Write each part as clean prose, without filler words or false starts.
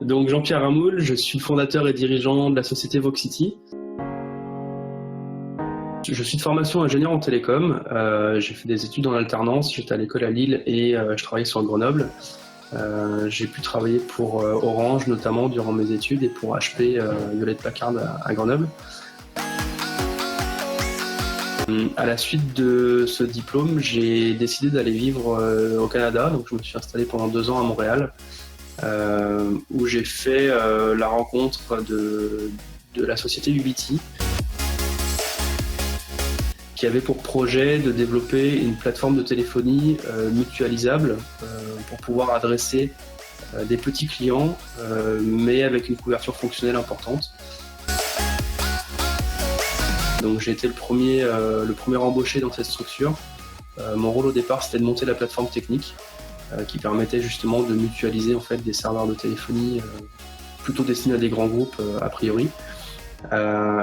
Donc Jean-Pierre Ramoul, je suis fondateur et dirigeant de la société Voxity. Je suis de formation ingénieur en télécom. J'ai fait des études en alternance, j'étais à l'école à Lille et je travaillais sur Grenoble. J'ai pu travailler pour Orange notamment durant mes études et pour HP Hewlett-Packard à Grenoble. À la suite de ce diplôme, j'ai décidé d'aller vivre au Canada. Donc je me suis installé pendant 2 ans à Montréal, où j'ai fait la rencontre de la société Ubiti, qui avait pour projet de développer une plateforme de téléphonie mutualisable pour pouvoir adresser des petits clients, mais avec une couverture fonctionnelle importante. Donc j'ai été le premier embauché dans cette structure. Mon rôle au départ, c'était de monter la plateforme technique qui permettait justement de mutualiser en fait des serveurs de téléphonie plutôt destinés à des grands groupes a priori.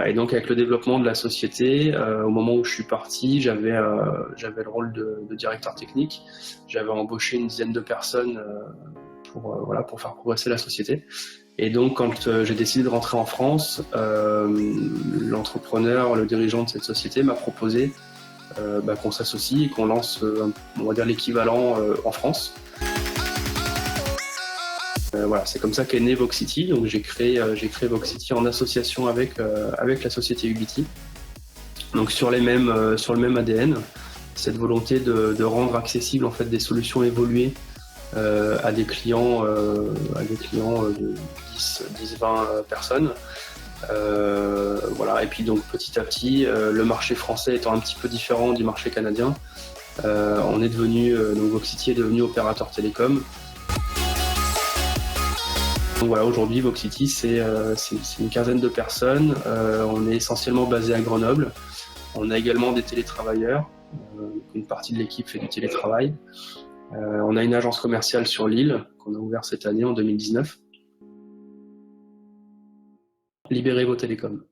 Et donc avec le développement de la société, au moment où je suis parti, j'avais le rôle de directeur technique. J'avais embauché une dizaine de personnes pour faire progresser la société. Et donc quand j'ai décidé de rentrer en France, l'entrepreneur, le dirigeant de cette société m'a proposé qu'on s'associe et qu'on lance, on va dire, l'équivalent en France. Voilà, c'est comme ça qu'est né Voxity. Donc j'ai créé Voxity en association avec la société Ubiti. Donc sur le même ADN, cette volonté de rendre accessible en fait des solutions évoluées à des clients de 10-20 personnes. Voilà. Et puis donc petit à petit, le marché français étant un petit peu différent du marché canadien, donc Voxity est devenu opérateur télécom. Donc voilà, aujourd'hui Voxity c'est une quinzaine de personnes. On est essentiellement basé à Grenoble. On a également des télétravailleurs. Une partie de l'équipe fait du télétravail. On a une agence commerciale sur Lille qu'on a ouvert cette année en 2019. Libérez vos télécoms.